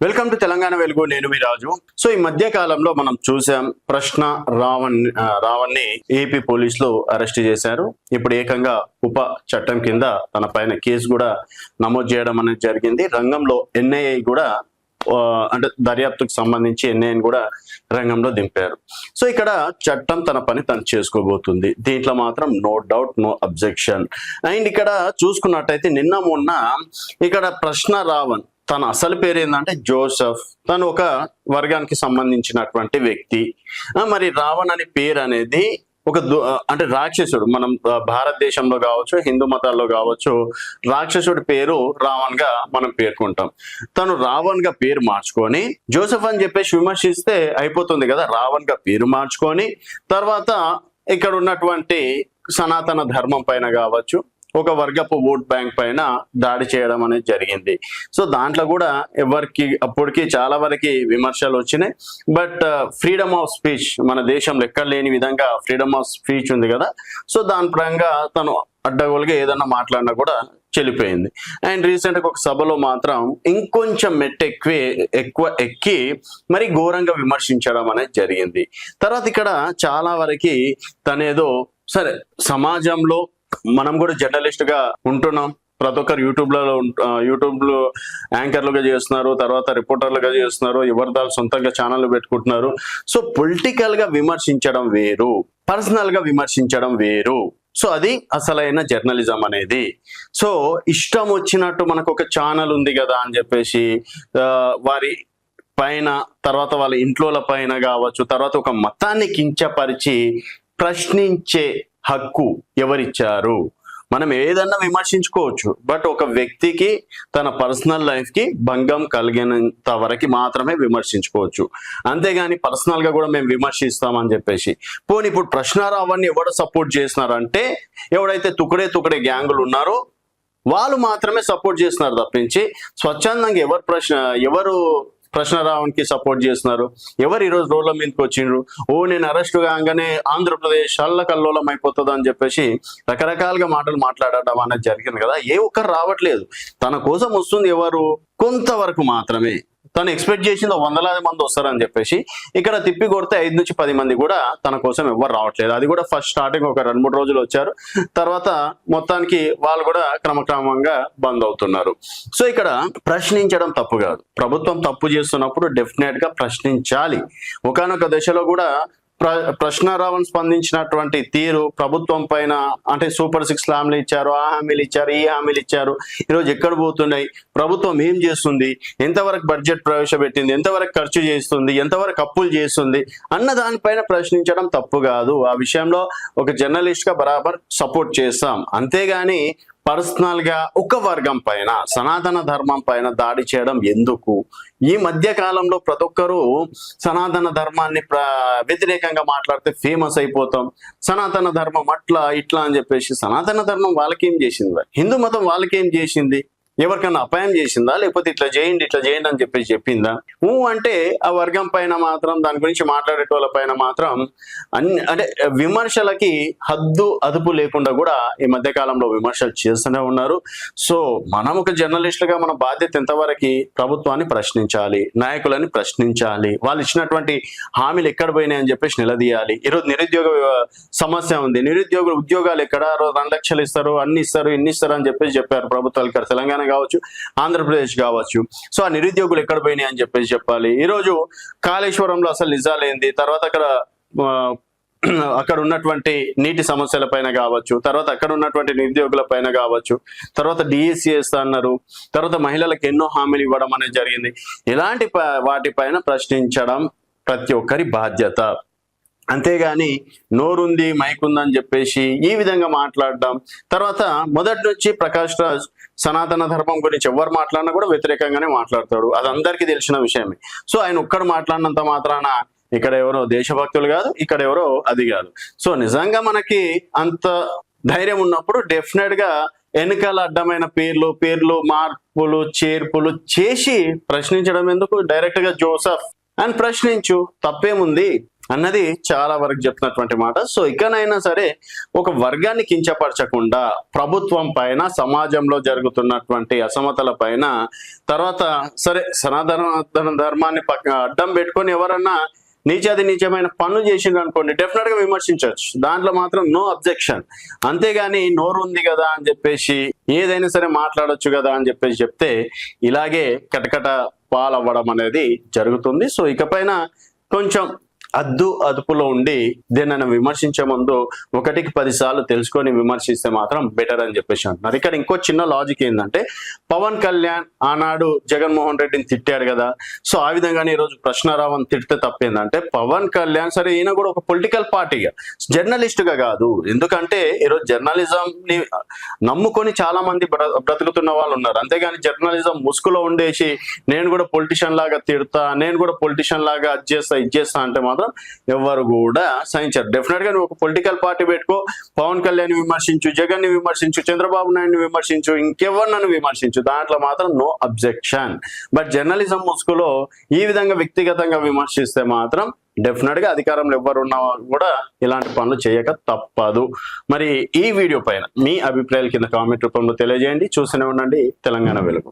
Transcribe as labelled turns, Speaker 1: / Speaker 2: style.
Speaker 1: Welcome to Telangana వెలుగు. నేను మీ రాజు. So ఈ మధ్య కాలంలో మనం చూసాం, ప్రశ్న రావణ్ని ఏపీ పోలీసులు అరెస్ట్ చేశారు. ఇప్పుడు ఏకంగా ఉప చట్టం కింద తన పైన కేసు కూడా నమోదు చేయడం అనేది జరిగింది. రంగంలో ఎన్ఐఏ కూడా అంటే దర్యాప్తుకు సంబంధించి ఎన్ఐఏని కూడా రంగంలో దింపారు. సో ఇక్కడ చట్టం తన పని తను చేసుకోబోతుంది. దీంట్లో మాత్రం no doubt, no objection. And ఇక్కడ చూసుకున్నట్టయితే నిన్న మొన్న ఇక్కడ ప్రశ్న రావణ్ తన అసలు పేరు ఏంటంటే జోసెఫ్. తను ఒక వర్గానికి సంబంధించినటువంటి వ్యక్తి. మరి రావణ్ అనే పేరు అనేది ఒక అంటే రాక్షసుడు. మనం భారతదేశంలో కావచ్చు, హిందూ మతాల్లో కావచ్చు, రాక్షసుడి పేరు రావణ్ గా మనం పేర్కొంటాం. తను రావణ్ గా పేరు మార్చుకొని జోసెఫ్ అని చెప్పేసి విమర్శిస్తే అయిపోతుంది కదా. రావణ్ గా పేరు మార్చుకొని తర్వాత ఇక్కడ ఉన్నటువంటి సనాతన ధర్మం పైన కావచ్చు, ఒక వర్గపు ఓట్ బ్యాంక్ పైన దాడి చేయడం అనేది జరిగింది. సో దాంట్లో కూడా ఎవరికి అప్పటికి చాలా వరకు విమర్శలు వచ్చినాయి. బట్ ఫ్రీడమ్ ఆఫ్ స్పీచ్ మన దేశంలో ఎక్కడ లేని విధంగా ఫ్రీడమ్ ఆఫ్ స్పీచ్ ఉంది కదా. సో దాని పరంగా తను అడ్డగోలుగా ఏదన్నా మాట్లాడినా కూడా చెల్లిపోయింది. అండ్ రీసెంట్ గా ఒక సభలో మాత్రం ఇంకొంచెం ఎక్కువ ఎక్కి మరి ఘోరంగా విమర్శించడం అనేది జరిగింది. తర్వాత ఇక్కడ చాలా వరకు తనేదో సరే, సమాజంలో మనం కూడా జర్నలిస్ట్ గా ఉంటున్నాం. ప్రతి ఒక్కరు యూట్యూబ్ లో యాంకర్లుగా చేస్తున్నారు, తర్వాత రిపోర్టర్లుగా చేస్తున్నారు, ఎవరిదాలు సొంతంగా ఛానల్ పెట్టుకుంటున్నారు. సో పొలిటికల్ గా విమర్శించడం వేరు, పర్సనల్ గా విమర్శించడం వేరు. సో అది అసలైన జర్నలిజం అనేది. సో ఇష్టం వచ్చినట్టు మనకు ఒక ఛానల్ ఉంది కదా అని చెప్పేసి వారి పైన, తర్వాత వాళ్ళ ఇంట్లోల పైన కావచ్చు, తర్వాత ఒక మతాన్ని కించపరిచి ప్రశ్నించే హక్కు ఎవరిచ్చారు? మనం ఏదన్నా విమర్శించుకోవచ్చు, బట్ ఒక వ్యక్తికి తన పర్సనల్ లైఫ్ కి భంగం కలిగినంత వరకు మాత్రమే విమర్శించుకోవచ్చు. అంతేగాని పర్సనల్ గా కూడా మేము విమర్శిస్తామని చెప్పేసి పోనీ ఇప్పుడు ప్రశ్నారావాన్ని ఎవరు సపోర్ట్ చేస్తున్నారంటే ఎవడైతే తుకడే గ్యాంగులు ఉన్నారో వాళ్ళు మాత్రమే సపోర్ట్ చేస్తున్నారు తప్పించి స్వచ్ఛందంగా ఎవరు ప్రశ్నారావునికి సపోర్ట్ చేస్తున్నారు? ఎవరు ఈరోజు రోడ్ల మీదకి వచ్చిండ్రు? నేను అరెస్ట్ కాగానే ఆంధ్రప్రదేశ్ అల్లకల్లోలం అయిపోతుంది అని చెప్పేసి రకరకాలుగా మాటలు మాట్లాడటం అనేది జరిగింది కదా. ఏ ఒక్కరు రావట్లేదు. తన కోసం వస్తుంది ఎవరు? కొంతవరకు మాత్రమే. తను ఎక్స్పెక్ట్ చేసింది వందలాది మంది వస్తారని చెప్పేసి ఇక్కడ తిప్పి కొడితే 5 నుంచి 10 మంది కూడా తన కోసం ఎవరు రావట్లేదు. అది కూడా ఫస్ట్ స్టార్టింగ్ ఒక 2-3 రోజులు వచ్చారు, తర్వాత మొత్తానికి వాళ్ళు కూడా క్రమక్రమంగా బంద్ అవుతున్నారు. సో ఇక్కడ ప్రశ్నించడం తప్పు కాదు. ప్రభుత్వం తప్పు చేస్తున్నప్పుడు డెఫినెట్ గా ప్రశ్నించాలి. ఒకానొక దశలో కూడా ప్రశ్నారావణ్ స్పందించినటువంటి తీరు ప్రభుత్వం పైన, అంటే సూపర్ 6 హామీలు ఇచ్చారు, ఆ హామీలు ఇచ్చారు, ఈ హామీలు ఇచ్చారు, ఈరోజు ఎక్కడ పోతున్నాయి, ప్రభుత్వం ఏం చేస్తుంది, ఎంతవరకు బడ్జెట్ ప్రవేశపెట్టింది, ఎంతవరకు ఖర్చు చేస్తుంది, ఎంతవరకు అప్పులు చేస్తుంది అన్న దానిపైన ప్రశ్నించడం తప్పు కాదు. ఆ విషయంలో ఒక జర్నలిస్ట్ గా బరాబర్ సపోర్ట్ చేస్తాం. అంతేగాని పర్సనల్ గా ఒక వర్గం పైన, సనాతన ధర్మం పైన దాడి చేయడం ఎందుకు? ఈ మధ్య కాలంలో ప్రతి ఒక్కరూ సనాతన ధర్మాన్ని వ్యతిరేకంగా మాట్లాడితే ఫేమస్ అయిపోతాం. సనాతన ధర్మం అట్లా ఇట్లా అని చెప్పేసి సనాతన ధర్మం వాళ్ళకేం చేసింది? హిందూ మతం వాళ్ళకేం చేసింది? ఎవరికన్నా అపాయం చేసిందా? లేకపోతే ఇట్లా చేయండి అని చెప్పేసి చెప్పిందా? అంటే ఆ వర్గం పైన మాత్రం, దాని గురించి మాట్లాడేటోళ్ళ పైన మాత్రం అంటే విమర్శలకి హద్దు అదుపు లేకుండా కూడా ఈ మధ్య కాలంలో విమర్శలు చేస్తూనే ఉన్నారు. సో మనం ఒక జర్నలిస్టులుగా మన బాధ్యత ఎంతవరకు? ప్రభుత్వాన్ని ప్రశ్నించాలి, నాయకులని ప్రశ్నించాలి, వాళ్ళు ఇచ్చినటువంటి హామీలు ఎక్కడ పోయినాయి అని చెప్పేసి నిలదీయాలి. ఈరోజు నిరుద్యోగ సమస్య ఉంది. ఉద్యోగాలు ఎక్కడ? 2 లక్షలు ఇస్తారు, ఇన్ని ఇస్తారు అని చెప్పేసి చెప్పారు ప్రభుత్వాలు, ఇక్కడ తెలంగాణ కావచ్చు, ఆంధ్రప్రదేశ్ కావచ్చు. సో ఆ నిరుద్యోగులు ఎక్కడ పోయినాయి అని చెప్పేసి చెప్పాలి. ఈరోజు కాళేశ్వరంలో అసలు నిజాలేంది, తర్వాత అక్కడ ఉన్నటువంటి నీటి సమస్యల పైన కావచ్చు, తర్వాత అక్కడ ఉన్నటువంటి నిరుద్యోగుల పైన కావచ్చు, తర్వాత డిఎస్సి వేస్తా అన్నారు, తర్వాత మహిళలకు ఎన్నో హామీలు ఇవ్వడం అనేది జరిగింది. ఇలాంటి వాటిపైన ప్రశ్నించడం ప్రతి ఒక్కరి బాధ్యత. అంతేగాని నోరుంది మైక్ ఉందని చెప్పేసి ఈ విధంగా మాట్లాడడం. తర్వాత మొదటి నుంచి ప్రకాష్ రాజ్ సనాతన ధర్మం గురించి ఎవరు మాట్లాడినా కూడా వ్యతిరేకంగానే మాట్లాడతాడు. అది అందరికీ తెలిసిన విషయమే. సో ఆయన ఒక్కడు మాట్లాడినంత మాత్రాన ఇక్కడ ఎవరో దేశభక్తులు కాదు, ఇక్కడ ఎవరో అది కాదు. సో నిజంగా మనకి అంత ధైర్యం ఉన్నప్పుడు డెఫినెట్ గా వెనకాల అడ్డమైన పేర్లు మార్పులు చేర్పులు చేసి ప్రశ్నించడం ఎందుకు? డైరెక్ట్ గా జోసెఫ్ అని ప్రశ్నించు, తప్పేముంది? అన్నది చాలా వరకు చెప్తున్నటువంటి మాట. సో ఇకనైనా సరే ఒక వర్గాన్ని కించపరచకుండా ప్రభుత్వం పైన, సమాజంలో జరుగుతున్నటువంటి అసమతల పైన, తర్వాత సరే సనాతన ధర్మాన్ని అడ్డం పెట్టుకొని ఎవరన్నా నీచమైన పనులు చేసిండ్రు అనుకోండి, డెఫినెట్ గా విమర్శించవచ్చు, దాంట్లో మాత్రం నో అబ్జెక్షన్. అంతేగాని నోరు ఉంది కదా అని చెప్పేసి ఏదైనా సరే మాట్లాడొచ్చు కదా అని చెప్పేసి చెప్తే ఇలాగే కటకట పాలవ్వడం అనేది జరుగుతుంది. సో ఇకపైన కొంచెం అదుపులో ఉండి దేనైనా విమర్శించే ముందు 1కి 10 సార్లు తెలుసుకొని విమర్శిస్తే మాత్రం బెటర్ అని చెప్పేసి అంటున్నారు. ఇక్కడ ఇంకో చిన్న లాజిక్ ఏంటంటే, పవన్ కళ్యాణ్ ఆనాడు జగన్మోహన్ రెడ్డిని తిట్టాడు కదా, సో ఆ విధంగానే ఈరోజు ప్రశ్నారావణ్ తిడితే తప్పేందంటే, పవన్ కళ్యాణ్ సరే ఈయన కూడా ఒక పొలిటికల్ పార్టీగా, జర్నలిస్ట్ గా కాదు. ఎందుకంటే ఈరోజు జర్నలిజం ని నమ్ముకొని చాలా మంది బ్రతుకుతున్న వాళ్ళు ఉన్నారు. అంతేగాని జర్నలిజం ముసుగులో ఉండేసి నేను కూడా పొలిటిషియన్ లాగా తిడతా, నేను కూడా పొలిటిషియన్ లాగా అది చేస్తా అంటే మాత్రం ఎవరు కూడా సహించారు. డెఫినెట్ గా నువ్వు ఒక పొలిటికల్ పార్టీ పెట్టుకో, పవన్ కళ్యాణ్ విమర్శించు, జగన్ ని విమర్శించు, చంద్రబాబు నాయుడు విమర్శించు, ఇంకెవరినైనా విమర్శించు, దాంట్లో మాత్రం నో అబ్జెక్షన్. బట్ జర్నలిజం ముసుగులో ఈ విధంగా వ్యక్తిగతంగా విమర్శిస్తే మాత్రం డెఫినెట్ గా అధికారంలో ఎవరున్నా కూడా ఇలాంటి పనులు చేయక తప్పదు. మరి ఈ వీడియో పైన మీ అభిప్రాయాలు కింద కామెంట్ రూపంలో తెలియజేయండి. చూస్తూనే ఉండండి తెలంగాణ వెలుగు.